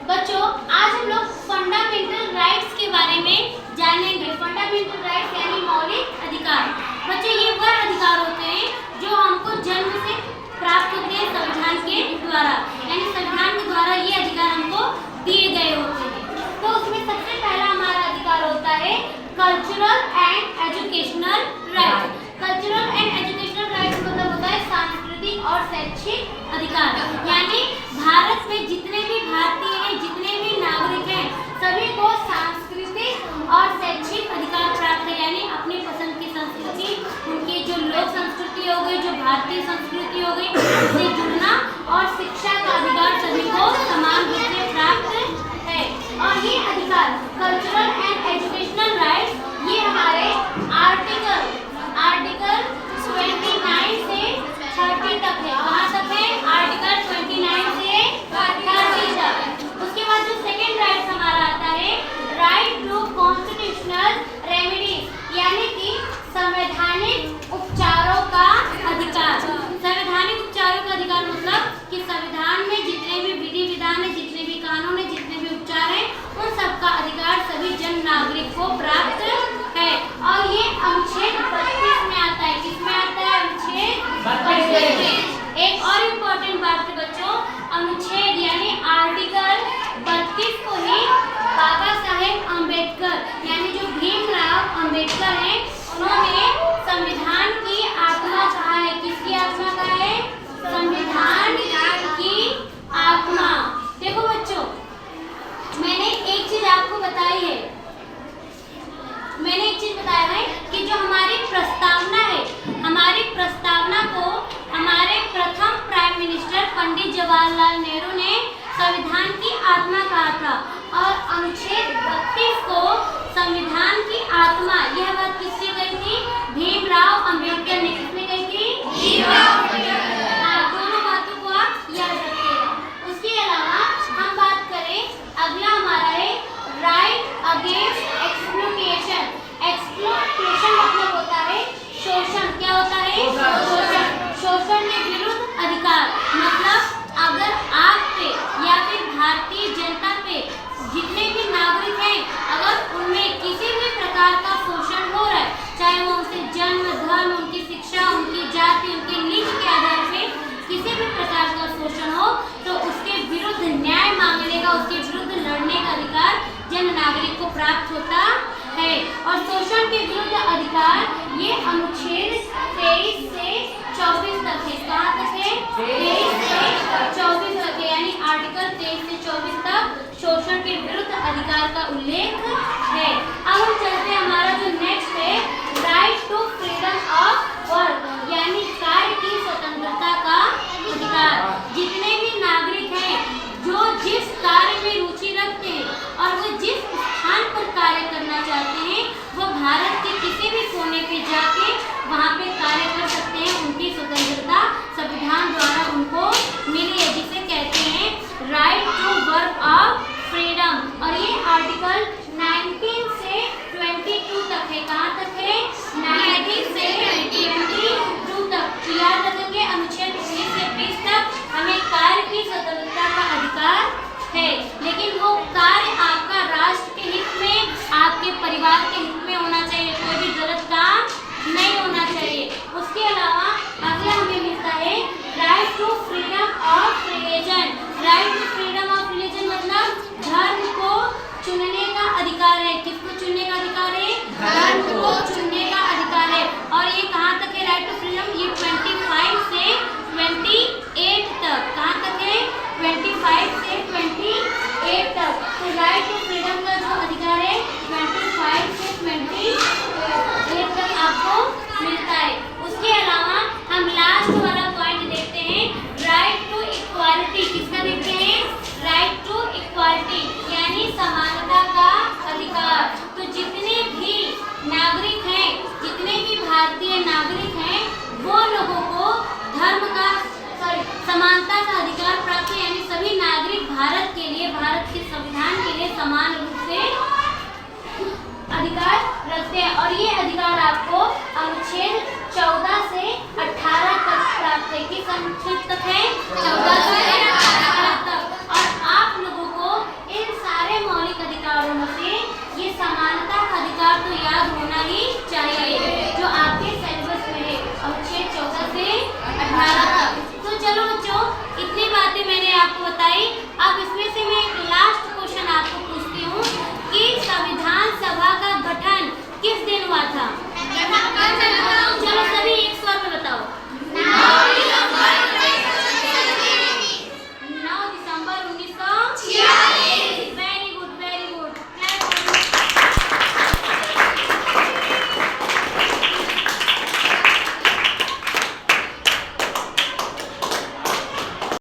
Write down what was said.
बच्चों, आज हम लोग फंडामेंटल राइट्स के बारे में जानेंगे। फंडामेंटल राइट्स यानी मौलिक अधिकार। बच्चों, ये वह अधिकार होते हैं जो हमको जन्म से प्राप्त होते हैं संविधान के द्वारा, यानी संविधान के द्वारा ये अधिकार हमको दिए गए होते हैं। तो उसमें सबसे पहला हमारा अधिकार होता है cultural and educational right. Cultural and educational right मतलब होता है सांस्कृतिक और शैक्षिक अधिकार, यानी भारत में जितने भी भारतीय हैं, जितने भी नागरिक हैं, सभी को सांस्कृतिक और शैक्षिक अधिकार प्राप्त है, यानी अपनी पसंद की संस्कृति, उनकी जो लोक संस्कृति हो गई, जो भारतीय संस्कृति हो गई, उससे जुड़ना और शिक्षा का अधिकार सभी को समान रूप से प्राप्त है। और ये अधिकार कल्चरल एंड एजुकेशनल राइट्स ये हमारे आर्टिकल 29 से 30 तक है। कहाँ तक है? आर्टिकल 29 से 30 तक। उसके बाद जो सेकेंड राइट हमारा आता है राइट टू कॉन्स्टिट्यूशनल रेमेडीज, यानी कि संवैधानिक उपचारों का अधिकार। संवैधानिक उपचारों का अधिकार मतलब कि संविधान में जितने भी विधि विधान है, जितने भी कानून है, जितने भी उपचार है, उन सबका अधिकार सभी जन नागरिक को प्राप्त है। और ये अनुच्छेद 32 में आता है। किसमें आता है? अनुच्छेद 32। एक और इम्पोर्टेंट बात है बच्चों, अनुच्छेद यानी आर्टिकल 32 को ही बाबा साहेब अम्बेडकर यानी जो भीमराव अम्बेडकर हैं, उन्होंने संविधान की आत्मा कहा है। किसकी आत्मा कहा है? संविधान की आत्मा। देखो बच्चों, मैंने एक चीज आपको बताई है, बताया है कि जो हमारी प्रस्तावना है, हमारी प्रस्तावना को हमारे प्रथम प्राइम मिनिस्टर पंडित जवाहरलाल नेहरू ने संविधान की आत्मा कहा था। और अनुच्छेद 32 को संविधान की आत्मा, यह बात किसने कही थी? भीमराव अम्बेडकर ने। किसने कही थी? भीमराव अम्बेडकर। दोनों बातों को आप याद रखिएगा। उसके अलावा हम बात करें, अगला हमारा है राइट अगेंस्ट एक्सप्लॉयटेशन। एक्सप्लॉयटेशन मतलब होता है शोषण। क्या होता है? शोषण। शोषण के विरुद्ध अधिकार मतलब अगर आप पे या फिर भारतीय जनता पे जितने भी नागरिक हैं, अगर उनमें किसी भी प्रकार का शोषण हो रहा है, चाहे वो उनसे जन्म, धर्म, उनकी शिक्षा, उनकी जाति, उनके लिंग के आधार पे किसी भी प्रकार का शोषण हो, तो उसके विरुद्ध न्याय मांगने का, उसके विरुद्ध लड़ने का अधिकार जन नागरिक को प्राप्त होता है। और शोषण के विरुद्ध अधिकार ये अनुच्छेद 23 से 24 तक है। कहाँ तक है? 23 से 24 तक है, यानी आर्टिकल 23 से 24 तक शोषण के विरुद्ध अधिकार का उल्लेख है। अब हम चलते हैं, हमारा जो नेक्स्ट है right to freedom of work, यानी कार्य की स्वतंत्रता का अधिकार। जितने भी नागरिक हैं जो जिस कार्य में रुचि रखते हैं और वो जिस स्थान पर कार्य करना चाहते हैं, वो भारत के किसी भी कोने पे जाके वहाँ पे कार्य कर सकते हैं। उनकी स्वतंत्रता संविधान द्वारा उनको मिली है, जिसे कहते हैं right to work of freedom. और ये आर्टिकल 19 से 22 तक है। कहाँ तक है? 19 से 22 तक। याद रखेंगे, अनुच्छेद 19 से 20 तक हमें कार्य की स्वतंत्रता का अधिकार है, लेकिन वो कार्य आपका राष्ट्र के हित में, आपके परिवार के हित